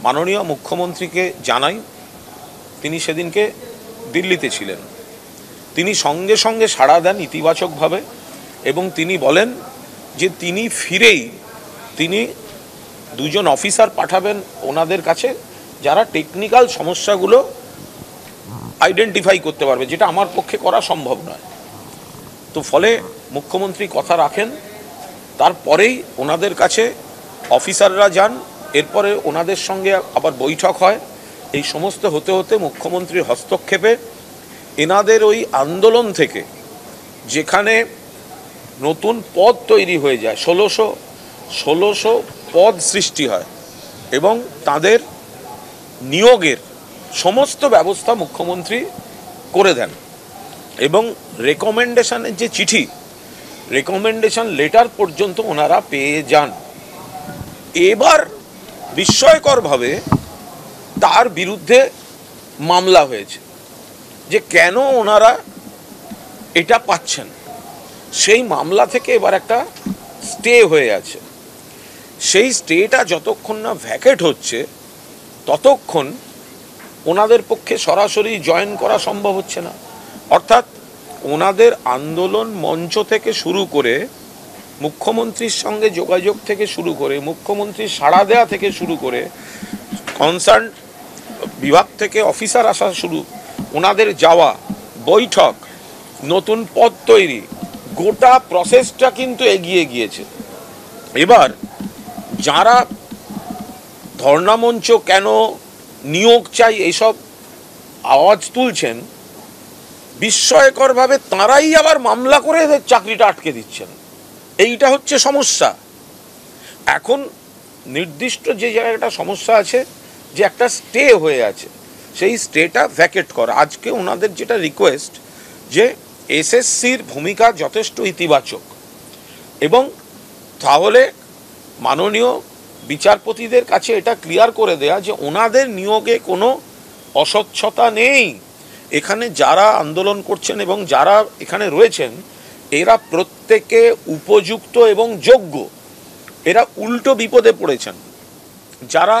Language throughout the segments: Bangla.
মাননীয় মুখ্যমন্ত্রীকে জানাই, তিনি সেদিনকে দিল্লিতে ছিলেন। তিনি সঙ্গে সঙ্গে সাড়া দেন ইতিবাচকভাবে এবং তিনি বলেন যে তিনি ফিরেই তিনি দুজন অফিসার পাঠাবেন ওনাদের কাছে, যারা টেকনিক্যাল সমস্যাগুলো আইডেন্টিফাই করতে পারবে, যেটা আমার পক্ষে করা সম্ভব নয়। তো ফলে মুখ্যমন্ত্রী কথা রাখেন, তারপরেই ওনাদের কাছে অফিসাররা যান, এরপরে ওনাদের সঙ্গে আবার বৈঠক হয়। এই সমস্ত হতে হতে মুখ্যমন্ত্রীর হস্তক্ষেপে এনাদের ওই আন্দোলন থেকে যেখানে নতুন পদ তৈরি হয়ে যায়, ১৬০০ পদ সৃষ্টি হয় এবং তাদের নিয়োগের সমস্ত ব্যবস্থা মুখ্যমন্ত্রী করে দেন এবং রেকমেন্ডেশনের যে চিঠি, রেকমেন্ডেশন লেটার পর্যন্ত ওনারা পেয়ে যান। এবার বিস্ময়করভাবে তার বিরুদ্ধে মামলা হয়েছে যে কেন ওনারা এটা পাচ্ছেন। সেই মামলা থেকে এবার একটা স্টে হয়ে আছে। সেই স্টেটা যতক্ষণ না ভ্যাকেট হচ্ছে ততক্ষণ ওনাদের পক্ষে সরাসরি জয়েন করা সম্ভব হচ্ছে না। অর্থাৎ ওনাদের আন্দোলন মঞ্চ থেকে শুরু করে, মুখ্যমন্ত্রীর সঙ্গে যোগাযোগ থেকে শুরু করে, মুখ্যমন্ত্রীর সাড়া দেওয়া থেকে শুরু করে, কনসার্ন বিভাগ থেকে অফিসার আসা শুরু, ওনাদের যাওয়া, বৈঠক, নতুন পদ তৈরি, গোটা প্রসেসটা কিন্তু এগিয়ে গিয়েছে। এবার যারা ধর্ণামঞ্চ কেন নিয়োগ চাই এইসব আওয়াজ তুলছেন, বিস্ময়করভাবে তাঁরাই আবার মামলা করে এদের চাকরিটা আটকে দিচ্ছেন। এইটা হচ্ছে সমস্যা। এখন নির্দিষ্ট যে জায়গাটা সমস্যা আছে, যে একটা স্টে হয়ে আছে, সেই স্টেটা ভ্যাকেট করা। আজকে ওনাদের যেটা রিকোয়েস্ট যে এসএসসির ভূমিকা যথেষ্ট ইতিবাচক এবং তাহলে মাননীয় বিচারপতিদের কাছে এটা ক্লিয়ার করে দেয়া যে ওনাদের নিয়োগে কোনো অস্বচ্ছতা নেই। এখানে যারা আন্দোলন করছেন এবং যারা এখানে রয়েছেন এরা প্রত্যেকে উপযুক্ত এবং যোগ্য। এরা উল্টো বিপদে পড়েছেন। যারা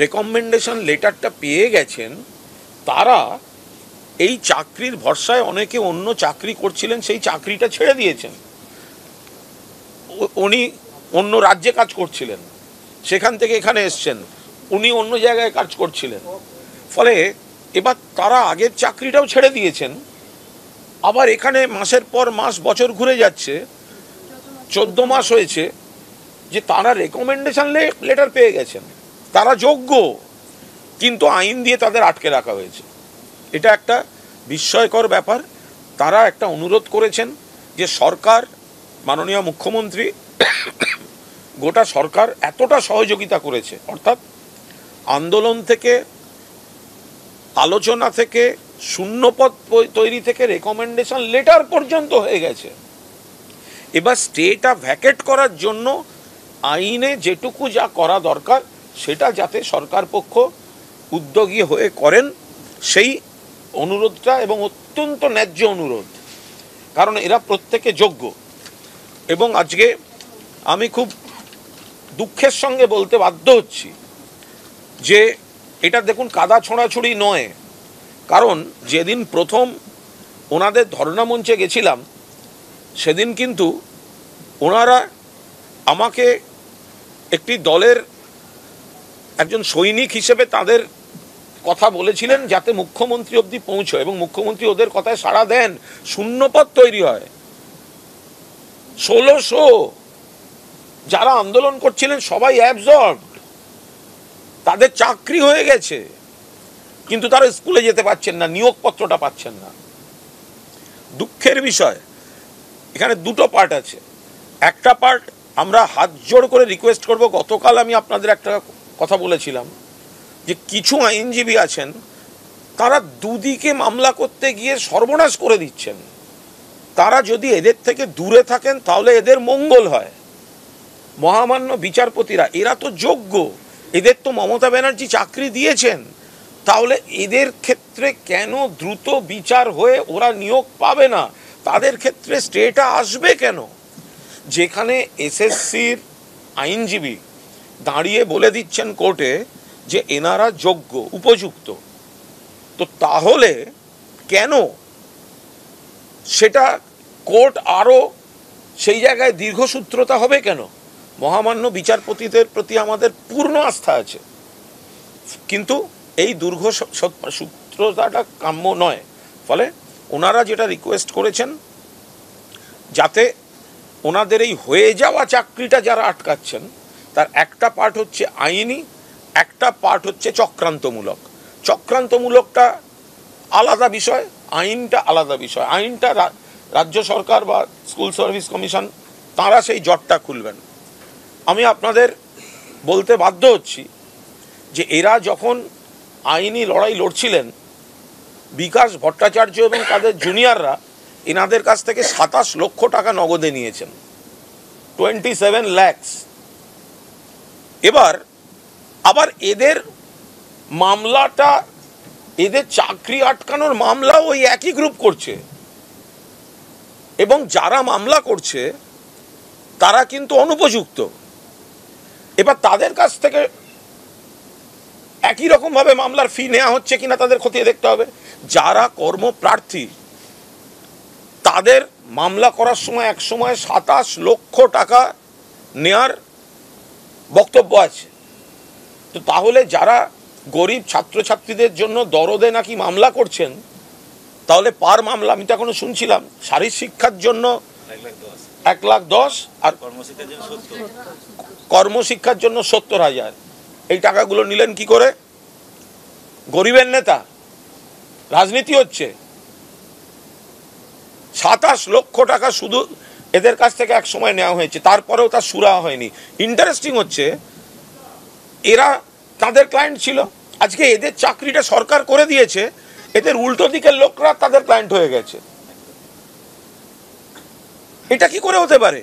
রেকমেন্ডেশন লেটারটা পেয়ে গেছেন তারা এই চাকরির ভরসায়, অনেকে অন্য চাকরি করছিলেন সেই চাকরিটা ছেড়ে দিয়েছেন। উনি অন্য রাজ্যে কাজ করছিলেন, সেখান থেকে এখানে এসছেন, উনি অন্য জায়গায় কাজ করছিলেন। ফলে এবার তারা আগের চাকরিটাও ছেড়ে দিয়েছেন, আবার এখানে মাসের পর মাস, বছর ঘুরে যাচ্ছে, 14 মাস হয়েছে যে তারা রেকমেন্ডেশন লেটার পেয়ে গেছেন, তারা যোগ্য, কিন্তু আইন দিয়ে তাদের আটকে রাখা হয়েছে। এটা একটা বিস্ময়কর ব্যাপার। তারা একটা অনুরোধ করেছেন যে সরকার, মাননীয় মুখ্যমন্ত্রী, গোটা সরকার এতটা সহযোগিতা করেছে, অর্থাৎ আন্দোলন থেকে, আলোচনা থেকে, শূন্যপদ তৈরি থেকে রেকমেন্ডেশন লেটার পর্যন্ত হয়ে গেছে। এবার স্টেটা ভ্যাকেট করার জন্য আইনে যেটুকু যা করা দরকার সেটা যাতে সরকার পক্ষ উদ্যোগী হয়ে করেন, সেই অনুরোধটা, এবং অত্যন্ত ন্যায্য অনুরোধ, কারণ এরা প্রত্যেকে যোগ্য। এবং আজকে আমি খুব দুঃখের সঙ্গে বলতে বাধ্য হচ্ছি যে এটা দেখুন কাদা ছোঁড়াছুড়ি নয়, কারণ যেদিন প্রথম ওনাদের ধর্ণা মঞ্চে গেছিলাম সেদিন কিন্তু ওনারা আমাকে একটি দলের একজন সৈনিক হিসেবে তাদের কথা বলেছিলেন যাতে মুখ্যমন্ত্রী অবধি পৌঁছয়, এবং মুখ্যমন্ত্রী ওদের কথায় সাড়া দেন, শূন্যপদ তৈরি হয়। ১৬০০ যারা আন্দোলন করছিলেন সবাই অ্যাবজর্বড, তাদের চাকরি হয়ে গেছে, কিন্তু তারা স্কুলে যেতে পারছেন না, নিয়োগপত্রটা পাচ্ছেন না। দুঃখের বিষয়। এখানে দুটো পার্ট আছে। একটা পার্ট আমরা হাত জোড় করে রিকোয়েস্ট করব, গতকাল আমি আপনাদের একটা কথা বলেছিলাম যে কিছু আইনজীবী আছেন তারা দুদিকে মামলা করতে গিয়ে সর্বনাশ করে দিচ্ছেন। তারা যদি এদের থেকে দূরে থাকেন তাহলে এদের মঙ্গল হয়। মহামান্য বিচারপতিরা এরা তো যোগ্য, এদের তো মমতা ব্যানার্জি চাকরি দিয়েছেন, তাহলে এদের ক্ষেত্রে কেন দ্রুত বিচার হয়ে ওরা নিয়োগ পাবে না? তাদের ক্ষেত্রে স্টেটা আসবে কেন? যেখানে এসএসসির আইনজীবী দাঁড়িয়ে বলে দিচ্ছেন কোর্টে যে এনারা যোগ্য, উপযুক্ত, তো তাহলে কেন সেটা কোর্ট আরও সেই জায়গায় দীর্ঘসূত্রতা হবে কেন? মহামান্য বিচারপতিদের প্রতি আমাদের পূর্ণ আস্থা আছে, কিন্তু এই দীর্ঘসূত্রতাটা কাম্য নয়। ফলে ওনারা যেটা রিকোয়েস্ট করেছেন, যাতে ওনাদের এই হয়ে যাওয়া চাকরিটা যারা আটকাচ্ছেন তার একটা পার্ট হচ্ছে আইনি, একটা পার্ট হচ্ছে চক্রান্তমূলক। চক্রান্তমূলকটা আলাদা বিষয়, আইনটা আলাদা বিষয়। আইনটা রাজ্য সরকার বা স্কুল সার্ভিস কমিশন তারা সেই জটটা খুলবেন। আমি আপনাদের বলতে বাধ্য হচ্ছি যে এরা যখন আইনি লড়াই লড়ছিলেন, বিকাশ ভট্টাচার্য এবং তাদের জুনিয়ররা এনাদের কাছ থেকে 27 লক্ষ টাকা নগদে নিয়েছেন, 27 lakhs। এবার আবার এদের মামলাটা, এদের চাকরি আটকানোর মামলা ওই একই গ্রুপ করছে, এবং যারা মামলা করছে তারা কিন্তু অনুপযুক্ত। এবার তাদের কাছ থেকে একই রকমভাবে মামলার ফি নেওয়া হচ্ছে কিনা তাদের খতিয়ে দেখতে হবে। যারা কর্মপ্রার্থী তাদের মামলা করার সময় এক সময় 27 লক্ষ টাকা নেয়ার বক্তব্য আছে। তো তাহলে যারা গরিব ছাত্রছাত্রীদের জন্য দরদে নাকি মামলা করছেন, তাহলে পার মামলা, আমি তো এখনো শুনছিলাম শারীরিক শিক্ষার জন্য 1,10,000 আর কর্মশিক্ষার জন্য 70,000। এই টাকাগুলো নিলেন কি করে? গরিবের নেতা, রাজনীতি হচ্ছে। 27 লক্ষ টাকা শুধু এদের কাছ থেকে এক সময় নেওয়া হয়েছে, তারপরেও তা সুরা হয়নি। ইন্টারেস্টিং হচ্ছে, এরা তাদের ক্লায়েন্ট ছিল, আজকে এদের চাকরিটা সরকার করে দিয়েছে, এদের উল্টো দিকের লোকরা তাদের ক্লায়েন্ট হয়ে গেছে। এটা কি করে হতে পারে?